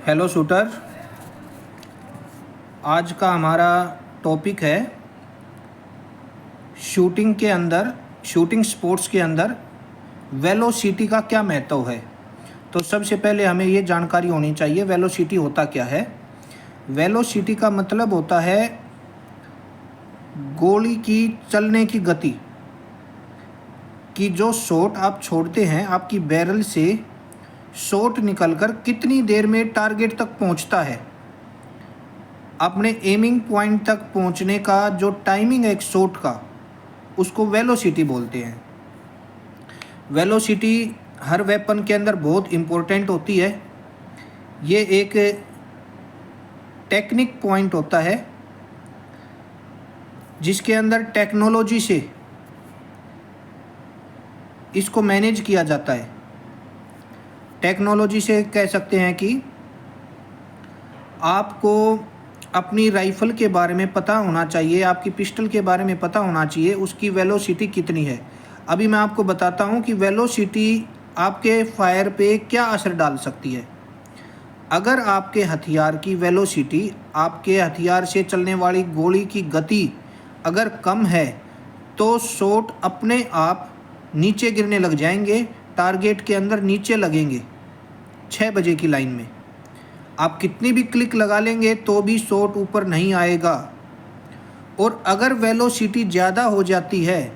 Hello shooter, आज का हमारा टॉपिक है शूटिंग स्पोर्ट्स के अंदर वेलोसिटी का क्या महत्व है। तो सबसे पहले हमें ये जानकारी होनी चाहिए वेलोसिटी होता क्या है। वेलोसिटी का मतलब होता है गोली की चलने की गति कि जो शॉट आप छोड़ते हैं आपकी बैरल से शॉट निकलकर कितनी देर में टारगेट तक पहुंचता है। अपने एमिंग पॉइंट तक पहुंचने का जो टाइमिंग है एक शॉट का, उसको वेलोसिटी बोलते हैं। वेलोसिटी हर वेपन के अंदर बहुत इम्पोर्टेंट होती है। ये एक टेक्निक पॉइंट होता है जिसके अंदर टेक्नोलॉजी से इसको मैनेज किया जाता है। टेक्नोलॉजी से कह सकते हैं कि आपको अपनी राइफ़ल के बारे में पता होना चाहिए, आपकी पिस्टल के बारे में पता होना चाहिए उसकी वेलोसिटी कितनी है। अभी मैं आपको बताता हूँ कि वेलोसिटी आपके फायर पे क्या असर डाल सकती है। अगर आपके हथियार की वेलोसिटी, आपके हथियार से चलने वाली गोली की गति अगर कम है तो शॉट अपने आप नीचे गिरने लग जाएंगे, टारगेट के अंदर नीचे लगेंगे। 6 बजे की लाइन में आप कितनी भी क्लिक लगा लेंगे तो भी शॉट ऊपर नहीं आएगा। और अगर वेलोसिटी ज़्यादा हो जाती है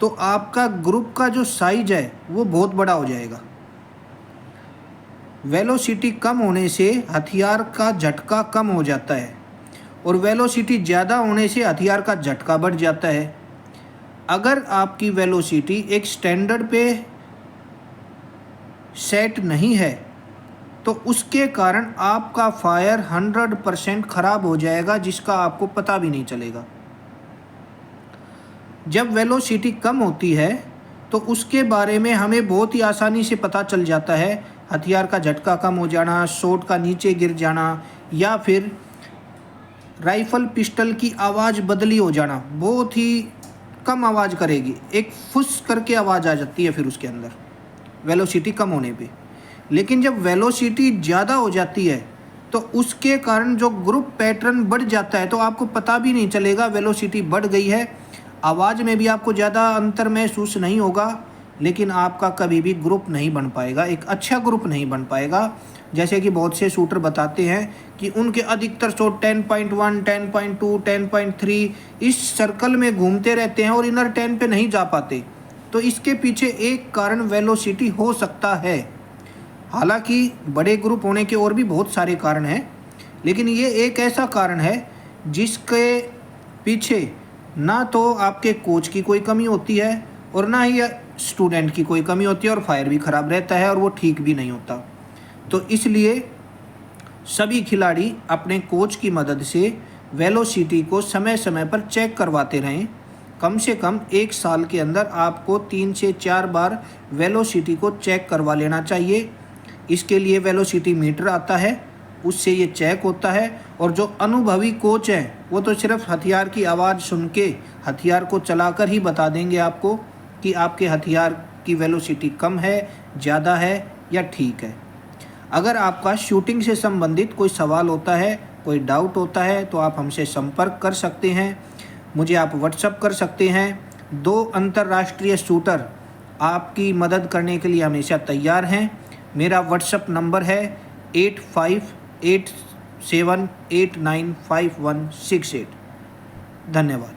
तो आपका ग्रुप का जो साइज है वो बहुत बड़ा हो जाएगा। वेलोसिटी कम होने से हथियार का झटका कम हो जाता है और वेलोसिटी ज़्यादा होने से हथियार का झटका बढ़ जाता है। अगर आपकी वेलोसिटी एक स्टैंडर्ड पे सेट नहीं है तो उसके कारण आपका फायर 100% ख़राब हो जाएगा, जिसका आपको पता भी नहीं चलेगा। जब वेलोसिटी कम होती है तो उसके बारे में हमें बहुत ही आसानी से पता चल जाता है। हथियार का झटका कम हो जाना, शॉट का नीचे गिर जाना, या फिर राइफ़ल पिस्टल की आवाज़ बदली हो जाना, बहुत ही कम आवाज़ करेगी, एक फुस करके आवाज़ आ जाती है फिर उसके अंदर वेलोसिटी कम होने पे। लेकिन जब वेलोसिटी ज़्यादा हो जाती है तो उसके कारण जो ग्रुप पैटर्न बढ़ जाता है तो आपको पता भी नहीं चलेगा वेलोसिटी बढ़ गई है। आवाज़ में भी आपको ज़्यादा अंतर महसूस नहीं होगा, लेकिन आपका कभी भी ग्रुप नहीं बन पाएगा, एक अच्छा ग्रुप नहीं बन पाएगा। जैसे कि बहुत से शूटर बताते हैं कि उनके अधिकतर शॉट 10.1, 10.2, 10.3 इस सर्कल में घूमते रहते हैं और इनर 10 पे नहीं जा पाते। तो इसके पीछे एक कारण वेलोसिटी हो सकता है। हालांकि बड़े ग्रुप होने के और भी बहुत सारे कारण हैं, लेकिन ये एक ऐसा कारण है जिसके पीछे ना तो आपके कोच की कोई कमी होती है और ना ही स्टूडेंट की कोई कमी होती है, और फायर भी ख़राब रहता है और वो ठीक भी नहीं होता। तो इसलिए सभी खिलाड़ी अपने कोच की मदद से वेलोसिटी को समय समय पर चेक करवाते रहें। कम से कम 1 साल के अंदर आपको 3 से 4 बार वेलोसिटी को चेक करवा लेना चाहिए। इसके लिए वेलोसिटी मीटर आता है, उससे ये चेक होता है। और जो अनुभवी कोच हैं वो तो सिर्फ हथियार की आवाज़ सुन के हथियार को चलाकर ही बता देंगे आपको कि आपके हथियार की वेलोसिटी कम है, ज़्यादा है या ठीक है। अगर आपका शूटिंग से संबंधित कोई सवाल होता है, कोई डाउट होता है, तो आप हमसे संपर्क कर सकते हैं। मुझे आप व्हाट्सएप कर सकते हैं। 2 अंतर्राष्ट्रीय शूटर आपकी मदद करने के लिए हमेशा तैयार हैं। मेरा व्हाट्सएप नंबर है 8587895168। धन्यवाद।